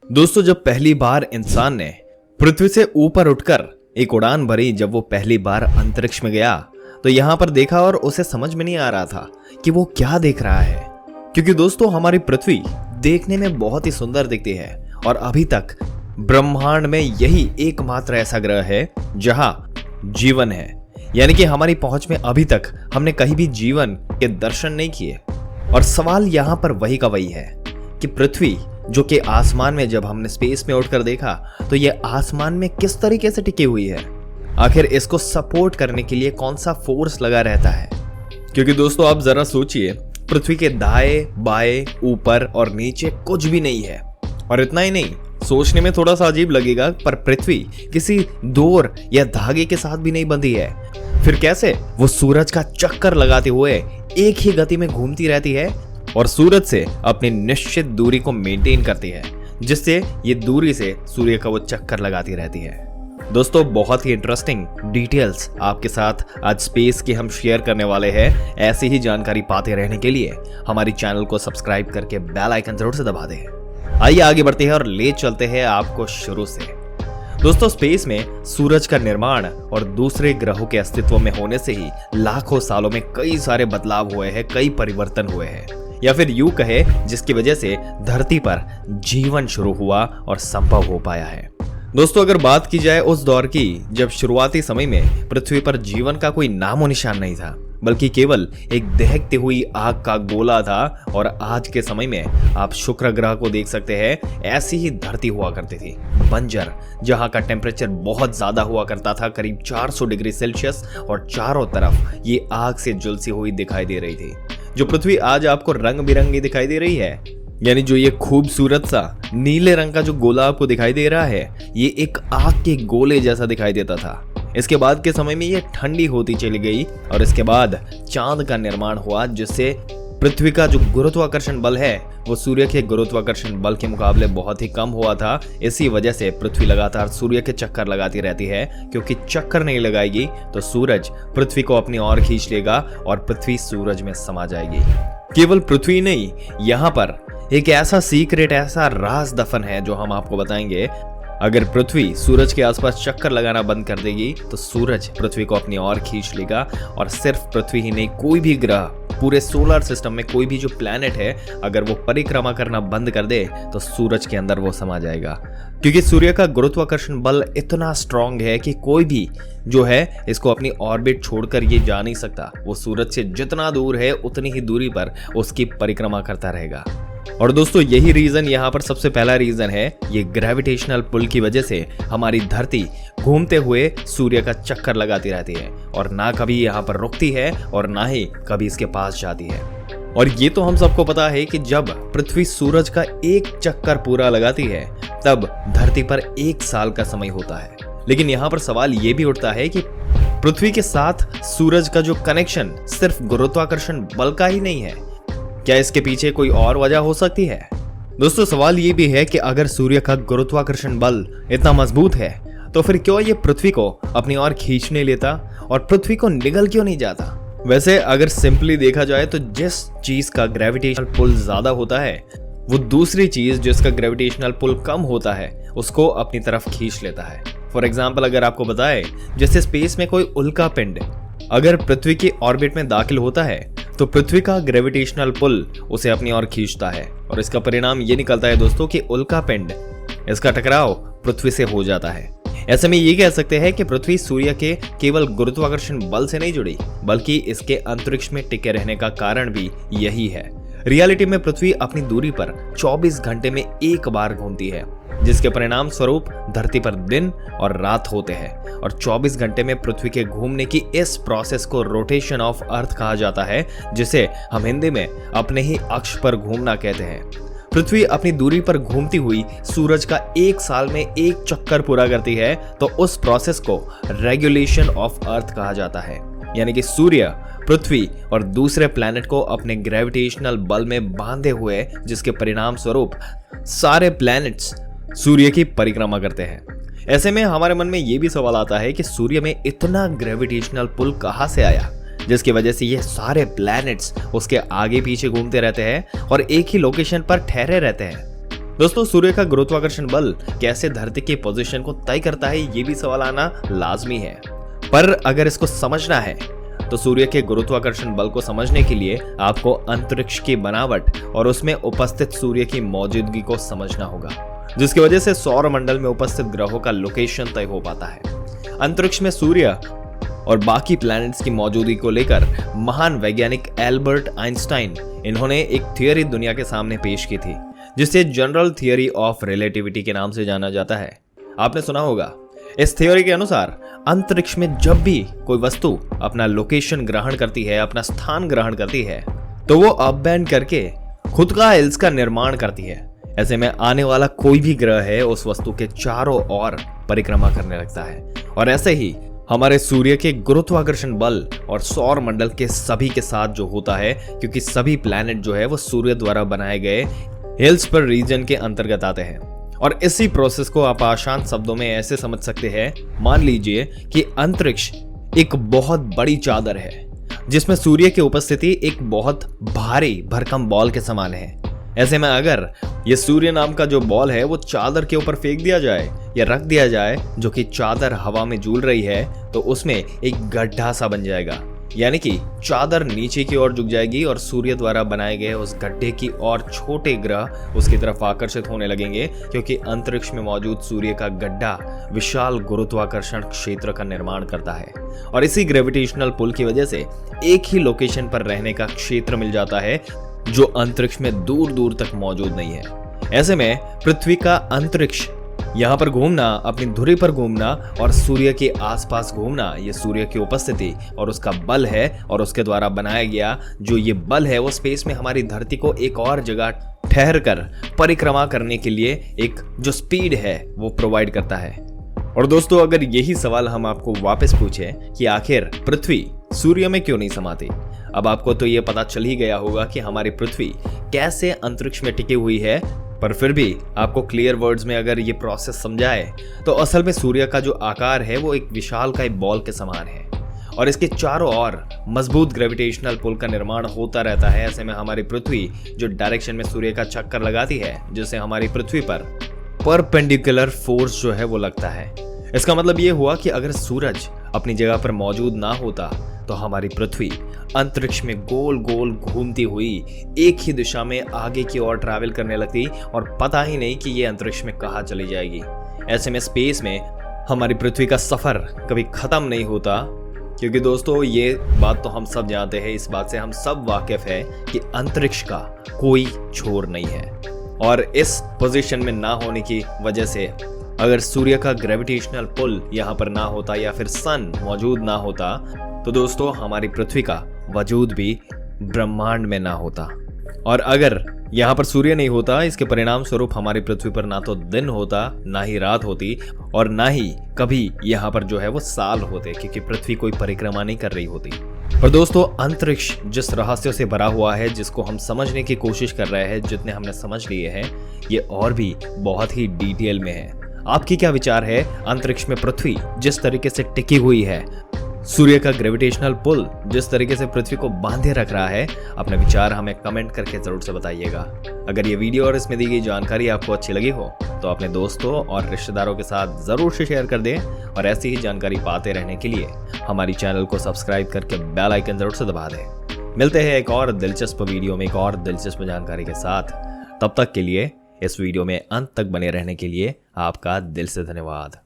दोस्तों, जब पहली बार इंसान ने पृथ्वी से ऊपर उठकर एक उड़ान भरी, जब वो पहली बार अंतरिक्ष में गया तो यहां पर देखा और उसे समझ में नहीं आ रहा था कि वो क्या देख रहा है। क्योंकि दोस्तों, हमारी पृथ्वी देखने में बहुत ही सुंदर दिखती है और अभी तक ब्रह्मांड में यही एकमात्र ऐसा ग्रह है जहां जीवन है। यानी कि हमारी पहुंच में अभी तक हमने कहीं भी जीवन के दर्शन नहीं किए। और सवाल यहां पर वही का वही है कि पृथ्वी जो कि आसमान में, जब हमने स्पेस में उठकर देखा तो ये आसमान में किस तरीके से टिकी हुई है। आखिर इसको सपोर्ट करने के लिए कौन सा फोर्स लगा रहता है। क्योंकि दोस्तों, आप जरा सोचिए, पृथ्वी के दाएं बाएं ऊपर और नीचे कुछ भी नहीं है। और इतना ही नहीं, सोचने में थोड़ा सा अजीब लगेगा, पर पृथ्वी किसी डोर या धागे के साथ भी नहीं बंधी है। फिर कैसे वो सूरज का चक्कर लगाते हुए एक ही गति में घूमती रहती है और सूरज से अपनी निश्चित दूरी को मेंटेन करती है, जिससे ये दूरी से सूर्य का वो चक्कर लगाती रहती है। दोस्तों, बहुत ही इंटरेस्टिंग डिटेल्स आपके साथ आज स्पेस की हम शेयर करने वाले हैं। ऐसी ही जानकारी पाते रहने के लिए हमारी चैनल को सब्सक्राइब करके बेल आइकन जरूर से दबा दें। आइए आगे बढ़ते हैं और ले चलते हैं आपको शुरू से। दोस्तों, स्पेस में सूरज का निर्माण और दूसरे ग्रहों के अस्तित्व में होने से ही लाखों सालों में कई सारे बदलाव हुए हैं, कई परिवर्तन हुए हैं, या फिर यूं कहे जिसकी वजह से धरती पर जीवन शुरू हुआ और संभव हो पाया है। दोस्तों, अगर बात की जाए उस दौर की जब शुरुआती समय में पृथ्वी पर जीवन का कोई नामो निशान नहीं था, बल्कि केवल एक दहकती हुई आग का गोला था। और आज के समय में आप शुक्र ग्रह को देख सकते हैं, ऐसी ही धरती हुआ करती थी, बंजर, जहां का टेम्परेचर बहुत ज्यादा हुआ करता था, करीब 400 डिग्री सेल्सियस, और चारों तरफ ये आग से झुलसी हुई दिखाई दे रही थी। जो पृथ्वी आज आपको रंग बिरंगी दिखाई दे रही है, यानी जो ये खूबसूरत सा नीले रंग का जो गोला आपको दिखाई दे रहा है, ये एक आग के गोले जैसा दिखाई देता था। इसके बाद के समय में ये ठंडी होती चली गई और इसके बाद चांद का निर्माण हुआ, जिससे पृथ्वी का जो गुरुत्वाकर्षण बल है वो सूर्य के गुरुत्वाकर्षण बल के मुकाबले बहुत ही कम हुआ था। इसी वजह से पृथ्वी लगातार सूर्य के चक्कर लगाती रहती है, क्योंकि चक्कर नहीं लगाएगी तो सूरज पृथ्वी को अपनी ओर खींच लेगा और पृथ्वी सूरज में समा जाएगी। केवल पृथ्वी नहीं, यहाँ पर एक ऐसा सीक्रेट, ऐसा राज दफन है जो हम आपको बताएंगे। अगर पृथ्वी सूरज के आसपास चक्कर लगाना बंद कर देगी तो सूरज पृथ्वी को अपनी ओर खींच लेगा। और सिर्फ पृथ्वी ही नहीं, कोई भी ग्रह, पूरे सोलर सिस्टम में कोई भी जो प्लैनेट है, अगर वो परिक्रमा करना बंद कर दे तो सूरज के अंदर वो समा जाएगा। क्योंकि सूर्य का गुरुत्वाकर्षण बल इतना स्ट्रांग है कि कोई भी जो है इसको अपनी ऑर्बिट छोड़कर ये जा नहीं सकता। वो सूरज से जितना दूर है उतनी ही दूरी पर उसकी परिक्रमा करता रहेगा। और दोस्तों, यही रीजन, यहाँ पर सबसे पहला रीजन है, ये ग्रेविटेशनल पुल की वजह से हमारी धरती घूमते हुए सूर्य का चक्कर लगाती रहती है और ना कभी यहाँ पर रुकती है और ना ही कभी इसके पास जाती है। और ये तो हम सबको पता है कि जब पृथ्वी सूरज का एक चक्कर पूरा लगाती है तब धरती पर 1 साल का समय होता है। लेकिन यहाँ पर सवाल ये भी उठता है कि पृथ्वी के साथ सूरज का जो कनेक्शन सिर्फ गुरुत्वाकर्षण बल का ही नहीं है, क्या इसके पीछे कोई और वजह हो सकती है? दोस्तों, सवाल ये भी है कि अगर सूर्य का गुरुत्वाकर्षण बल इतना मजबूत है तो फिर क्यों ये पृथ्वी को अपनी ओर खींच नहीं लेता और पृथ्वी को निगल क्यों नहीं जाता? वैसे अगर सिंपली देखा जाए तो जिस चीज का ग्रेविटेशनल पुल ज्यादा होता है वो दूसरी चीज जिसका ग्रेविटेशनल पुल कम होता है उसको अपनी तरफ खींच लेता है। फॉर एग्जाम्पल, अगर आपको बताए जैसे स्पेस में कोई उल्का पिंड अगर पृथ्वी की ऑर्बिट में दाखिल होता है तो पृथ्वी का ग्रेविटेशनल पुल उसे अपनी ओर खींचता है और इसका परिणाम ये निकलता है दोस्तों कि उल्का पिंड, इसका टकराव पृथ्वी से हो जाता है। ऐसे में ये कह सकते हैं कि पृथ्वी सूर्य के केवल गुरुत्वाकर्षण बल से नहीं जुड़ी, बल्कि इसके अंतरिक्ष में टिके रहने का कारण भी यही है। रियलिटी में पृथ्वी अपनी दूरी पर 24 घंटे में एक बार घूमती है, जिसके परिणाम स्वरूप धरती पर दिन और रात होते हैं। और 24 घंटे में पृथ्वी के घूमने की इस प्रोसेस को रोटेशन ऑफ अर्थ कहा जाता है, जिसे हम हिंदी में अपने ही अक्ष पर घूमना कहते हैं। पृथ्वी अपनी दूरी पर घूमती हुई सूरज का 1 साल में एक चक्कर पूरा करती है, तो उस प्रोसेस को रेगुलेशन ऑफ अर्थ कहा जाता है। यानी कि सूर्य पृथ्वी और दूसरे प्लैनेट को अपने ग्रेविटेशनल बल में बांधे हुए, जिसके परिणाम स्वरूप सारे प्लैनेट्स सूर्य की परिक्रमा करते हैं। ऐसे में हमारे मन में यह भी सवाल आता है कि सूर्य में इतना ग्रेविटेशनल पुल कहां से आया, जिसकी वजह से ये सारे प्लैनेट्स उसके आगे पीछे घूमते रहते हैं और एक ही लोकेशन पर ठहरे रहते हैं। दोस्तों, सूर्य का गुरुत्वाकर्षण बल कैसे धरती की पोजीशन को तय करता है, ये भी सवाल आना लाजमी है। पर अगर इसको समझना है तो सूर्य के गुरुत्वाकर्षण बल को समझने के लिए आपको अंतरिक्ष की बनावट और उसमें उपस्थित सूर्य की मौजूदगी को समझना होगा, जिसकी वजह से सौर मंडल में उपस्थित ग्रहों का लोकेशन तय हो पाता है। अंतरिक्ष में सूर्य और बाकी प्लैनेट्स की मौजूदगी को लेकर महान वैज्ञानिक एल्बर्ट आइंस्टाइन इन्होंने एक थियरी दुनिया के सामने पेश की थी, जिसे जनरल थियरी ऑफ रिलेटिविटी के नाम से जाना जाता है। आपने सुना होगा। इस थ्योरी के अनुसार अंतरिक्ष में जब भी कोई वस्तु अपना लोकेशन ग्रहण करती है, अपना स्थान ग्रहण करती है, तो वो अपबैंड करके खुद का हिल्स का निर्माण करती है। ऐसे में आने वाला कोई भी ग्रह है उस वस्तु के चारों ओर परिक्रमा करने लगता है। और ऐसे ही हमारे सूर्य के गुरुत्वाकर्षण बल और सौर मंडल के सभी के साथ जो होता है, क्योंकि सभी प्लैनेट जो है वो सूर्य द्वारा बनाए गए हिल्स पर रीजन के अंतर्गत आते हैं। और इसी प्रोसेस को आप आसान शब्दों में ऐसे समझ सकते हैं, मान लीजिए कि अंतरिक्ष एक बहुत बड़ी चादर है जिसमें सूर्य की उपस्थिति एक बहुत भारी भरकम बॉल के समान है। ऐसे में अगर ये सूर्य नाम का जो बॉल है वो चादर के ऊपर फेंक दिया जाए या रख दिया जाए, जो कि चादर हवा में झूल रही है, तो उसमें एक गड्ढा सा बन जाएगा, यानी कि चादर नीचे की ओर झुक जाएगी और सूर्य द्वारा बनाए गए उस गड्ढे की और छोटे ग्रह उसकी तरफ आकर्षित होने लगेंगे, क्योंकि अंतरिक्ष में मौजूद सूर्य का गड्ढा विशाल गुरुत्वाकर्षण क्षेत्र का निर्माण करता है। और इसी ग्रेविटेशनल पुल की वजह से एक ही लोकेशन पर रहने का क्षेत्र मिल जाता है, जो अंतरिक्ष में दूर दूर तक मौजूद नहीं है। ऐसे में पृथ्वी का अंतरिक्ष यहाँ पर घूमना, अपनी धुरी पर घूमना और सूर्य के आसपास घूमना, ये सूर्य की उपस्थिति और उसका बल है, और उसके द्वारा बनाया गया जो ये बल है वो स्पेस में हमारी धरती को एक और जगह ठहर कर परिक्रमा करने के लिए एक जो स्पीड है वो प्रोवाइड करता है। और दोस्तों, अगर यही सवाल हम आपको वापस पूछें कि आखिर पृथ्वी सूर्य में क्यों नहीं समाती, अब आपको तो ये पता चल ही गया होगा कि हमारी पृथ्वी कैसे अंतरिक्ष में टिकी हुई है। पर फिर भी आपको क्लियर वर्ड्स में अगर ये प्रोसेस समझाए तो असल में सूर्य का जो आकार है वो एक विशालकाय बॉल के समान है और इसके चारों ओर मजबूत ग्रेविटेशनल पुल का निर्माण होता रहता है। ऐसे में हमारी पृथ्वी जो डायरेक्शन में सूर्य का चक्कर लगाती है, जिससे हमारी पृथ्वी पर परपेंडिकुलर फोर्स जो है वो लगता है। इसका मतलब ये हुआ कि अगर सूरज अपनी जगह पर मौजूद ना होता तो हमारी पृथ्वी अंतरिक्ष में गोल गोल घूमती हुई एक ही दिशा में आगे की ओर ट्रैवल करने लगती और पता ही नहीं कि ये अंतरिक्ष में कहाँ चली जाएगी। ऐसे में स्पेस में हमारी पृथ्वी का सफर कभी खत्म नहीं होता, क्योंकि दोस्तों ये बात तो हम सब जानते हैं, इस बात से हम सब वाकिफ है कि अंतरिक्ष का कोई छोर नहीं है। और इस पोजीशन में ना होने की वजह से अगर सूर्य का ग्रेविटेशनल पुल यहाँ पर ना होता या फिर सन मौजूद ना होता, तो दोस्तों हमारी पृथ्वी का वजूद भी ब्रह्मांड में ना होता। और अगर यहाँ पर सूर्य नहीं होता, इसके परिणाम स्वरूप हमारी पृथ्वी पर ना तो दिन होता, ना ही रात होती, और ना ही कभी यहाँ पर जो है वो साल होते, क्योंकि पृथ्वी कोई परिक्रमा नहीं कर रही होती। और दोस्तों, अंतरिक्ष जिस रहस्यों से भरा हुआ है, जिसको हम समझने की कोशिश कर रहे हैं, जितने हमने समझ लिए हैं, ये और भी बहुत ही डिटेल में है। आपकी क्या विचार है? अंतरिक्ष में पृथ्वी जिस तरीके से टिकी हुई है, सूर्य का ग्रेविटेशनल पुल जिस तरीके से पृथ्वी को बांधे रख रहा है, अपने विचार हमें कमेंट करके जरूर से बताइएगा। अगर ये वीडियो और इसमें दी गई जानकारी आपको अच्छी लगी हो तो अपने दोस्तों और रिश्तेदारों के साथ जरूर से शेयर कर दें, और ऐसी ही जानकारी पाते रहने के लिए हमारी चैनल को सब्सक्राइब करके बेल आइकन जरूर से दबा दें। मिलते हैं एक और दिलचस्प वीडियो में एक और दिलचस्प जानकारी के साथ। तब तक के लिए इस वीडियो में अंत तक बने रहने के लिए आपका दिल से धन्यवाद।